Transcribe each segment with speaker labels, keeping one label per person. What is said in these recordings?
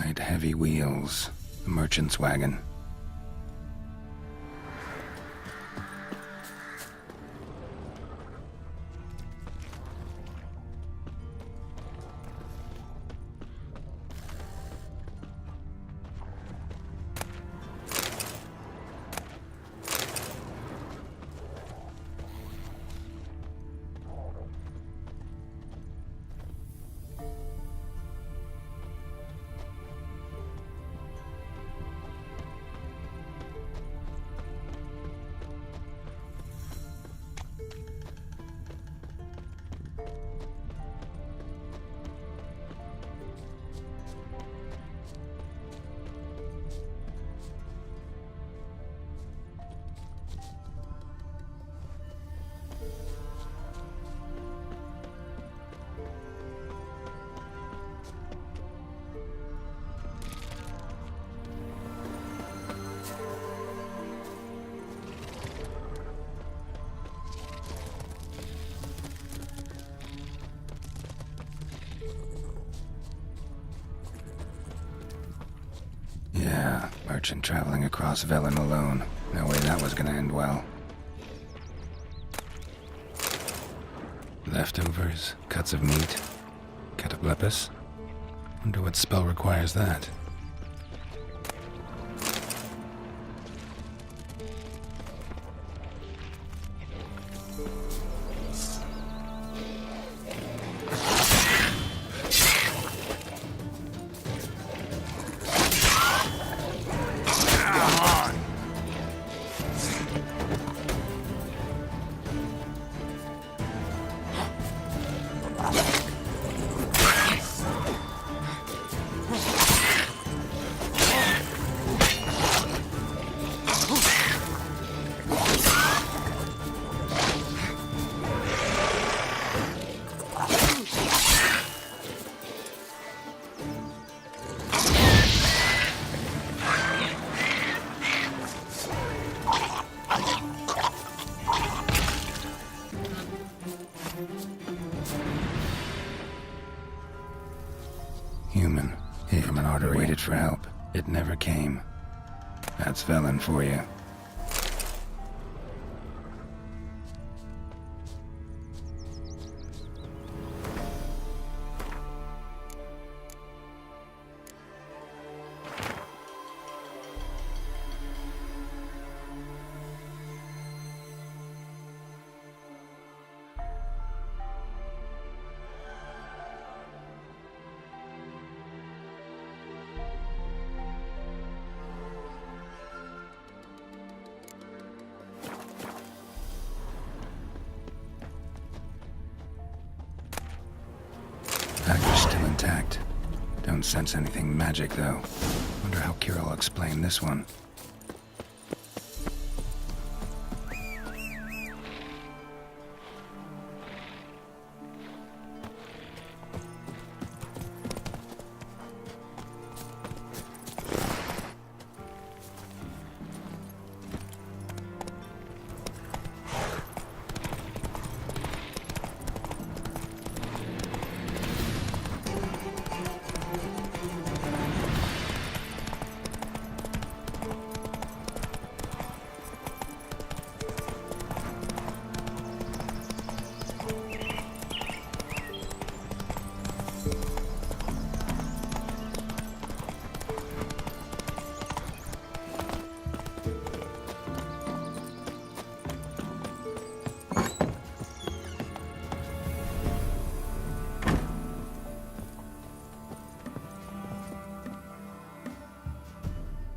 Speaker 1: Wide, heavy wheels. A merchant's wagon. Yeah, merchant traveling across Velen alone. No way that was gonna end well. Leftovers, cuts of meat, cataplepis. Wonder what spell requires that. Human artery waited for help. It never came. That's Velen for you. Dagger's still intact. Don't sense anything magic, though. Wonder how Kira will explain this one.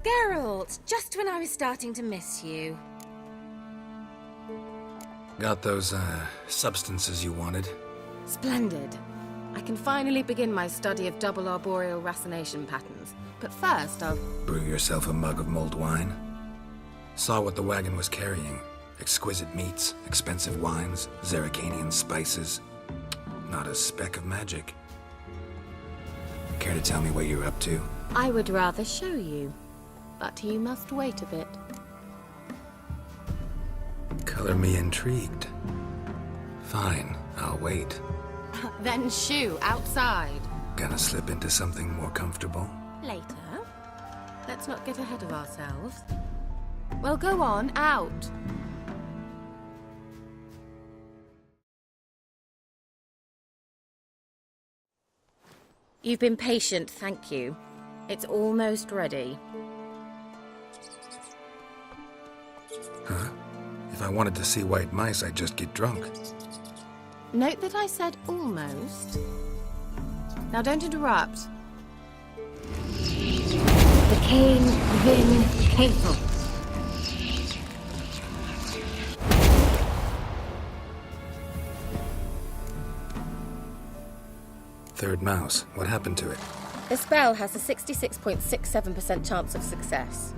Speaker 2: Geralt, just when I was starting to miss you.
Speaker 1: Got those, substances you wanted?
Speaker 2: Splendid. I can finally begin my study of double arboreal racination patterns. But first, I'll...
Speaker 1: Brew yourself a mug of mulled wine? Saw what the wagon was carrying. Exquisite meats, expensive wines, Zerrikanian spices. Not a speck of magic. Care to tell me what you're up to?
Speaker 2: I would rather show you. But you must wait a bit.
Speaker 1: Color me intrigued. Fine, I'll wait.
Speaker 2: Then shoo, outside.
Speaker 1: Gonna slip into something more comfortable?
Speaker 2: later. Let's not get ahead of ourselves. Well, go on, out. You've been patient, thank you. It's almost ready.
Speaker 1: Huh? If I wanted to see white mice, I'd just get drunk.
Speaker 2: Note that I said almost. Now don't interrupt. The Cain Vin Capel.
Speaker 1: Third mouse. What happened to it?
Speaker 2: The spell has a 66.67% chance of success.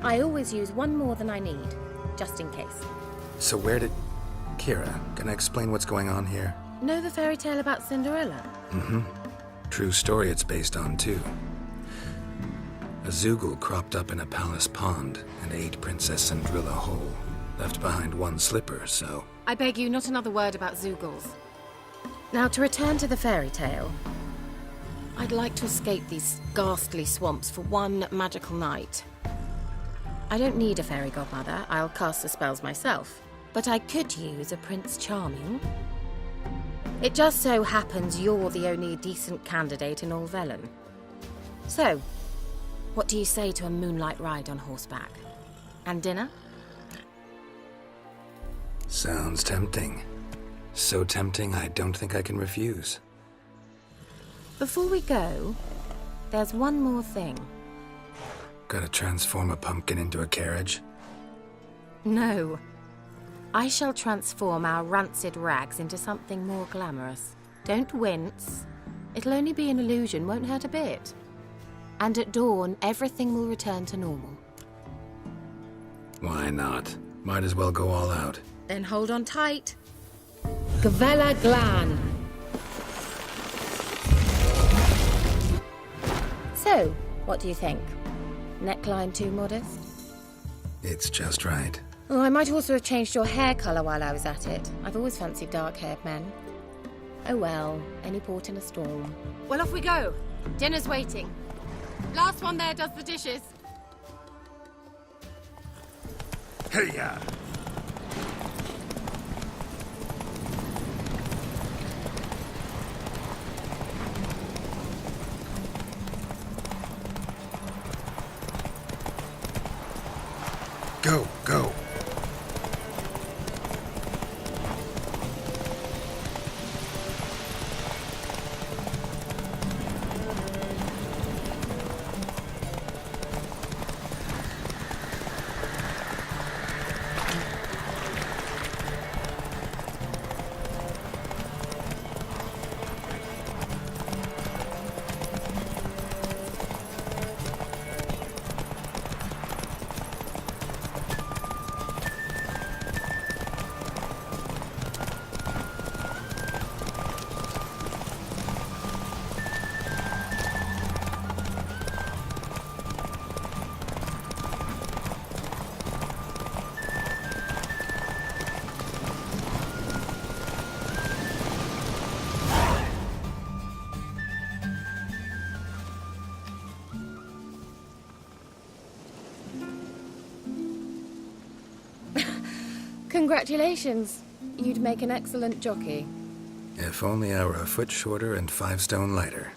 Speaker 2: I always use one more than I need, just in case.
Speaker 1: So where did... Kira, can I explain what's going on here?
Speaker 2: Know the fairy tale about Cinderella?
Speaker 1: Mm-hmm. True story it's based on, too. A Zoogle cropped up in a palace pond and ate Princess Cinderella whole. Left behind one slipper, so...
Speaker 2: I beg you, not another word about Zoogles. Now, to return to the fairy tale. I'd like to escape these ghastly swamps for one magical night. I don't need a fairy godmother, I'll cast the spells myself. But I could use a Prince Charming. It just so happens you're the only decent candidate in all Velen. So, what do you say to a moonlight ride on horseback? And dinner?
Speaker 1: Sounds tempting. So tempting, I don't think I can refuse.
Speaker 2: Before we go, there's one more thing.
Speaker 1: Gotta transform a pumpkin into a carriage?
Speaker 2: No. I shall transform our rancid rags into something more glamorous. Don't wince. It'll only be an illusion, won't hurt a bit. And at dawn, everything will return to normal.
Speaker 1: Why not? Might as well go all out.
Speaker 2: Then hold on tight. Gavella Glan. So, what do you think? Neckline too modest?
Speaker 1: It's just right.
Speaker 2: Oh, I might also have changed your hair colour while I was at it. I've always fancied dark-haired men. Oh well, any port in a storm. Well, off we go. Dinner's waiting. Last one there does the dishes.
Speaker 1: Hey-ya! Go, go.
Speaker 2: Congratulations. You'd make an excellent jockey.
Speaker 1: If only I were a foot shorter and 5 stone lighter.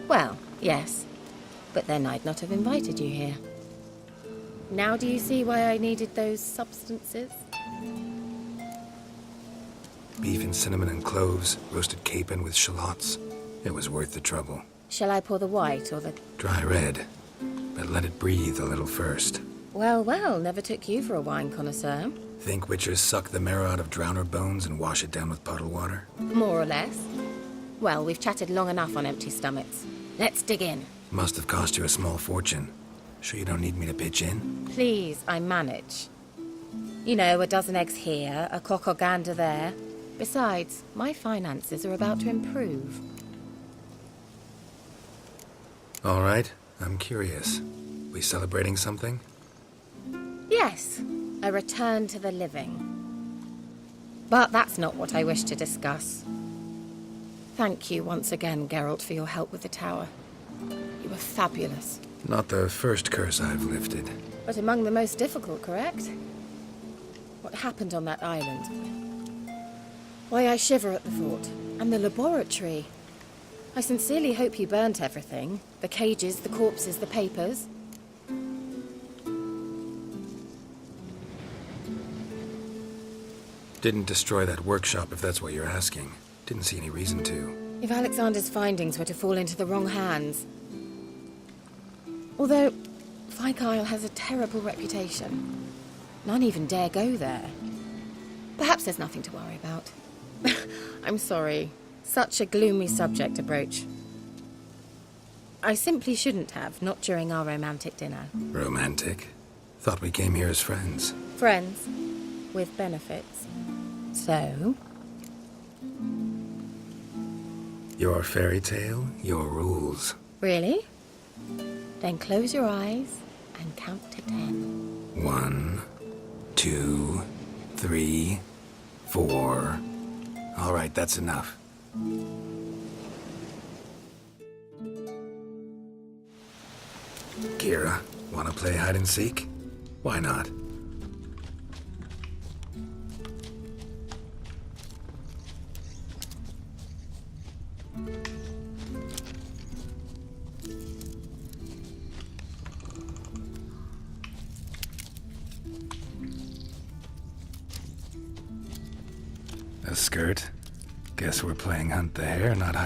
Speaker 2: Well, yes. But then I'd not have invited you here. Now do you see why I needed those substances?
Speaker 1: Beef and cinnamon and cloves, roasted capon with shallots. It was worth the trouble.
Speaker 2: Shall I pour the white or the...
Speaker 1: Dry red, but let it breathe a little first.
Speaker 2: Well, well, never took you for a wine connoisseur.
Speaker 1: Think witchers suck the marrow out of drowner bones and wash it down with puddle water?
Speaker 2: More or less. Well, we've chatted long enough on empty stomachs. Let's dig in.
Speaker 1: Must have cost you a small fortune. Sure you don't need me to pitch in?
Speaker 2: Please, I manage. You know, a dozen eggs here, a cock or gander there. Besides, my finances are about to improve.
Speaker 1: All right, I'm curious. We celebrating something?
Speaker 2: Yes, a return to the living. But that's not what I wish to discuss. Thank you once again, Geralt, for your help with the tower. You were fabulous.
Speaker 1: Not the first curse I've lifted.
Speaker 2: But among the most difficult, correct? What happened on that island? Why, I shiver at the thought. And the laboratory. I sincerely hope you burnt everything. The cages, the corpses, the papers.
Speaker 1: Didn't destroy that workshop, if that's what you're asking. Didn't see any reason to.
Speaker 2: If Alexander's findings were to fall into the wrong hands. Although, Fyke Isle has a terrible reputation. None even dare go there. Perhaps there's nothing to worry about. I'm sorry. Such a gloomy subject to broach. I simply shouldn't have, not during our romantic dinner.
Speaker 1: Romantic? Thought we came here as friends.
Speaker 2: Friends. With benefits. So?
Speaker 1: Your fairy tale, your rules.
Speaker 2: Really? Then close your eyes and count to 10.
Speaker 1: 1, 2, 3, 4. All right, that's enough. Kira, wanna play hide and seek? Why not? A skirt? Guess we're playing hunt the hare, not hide.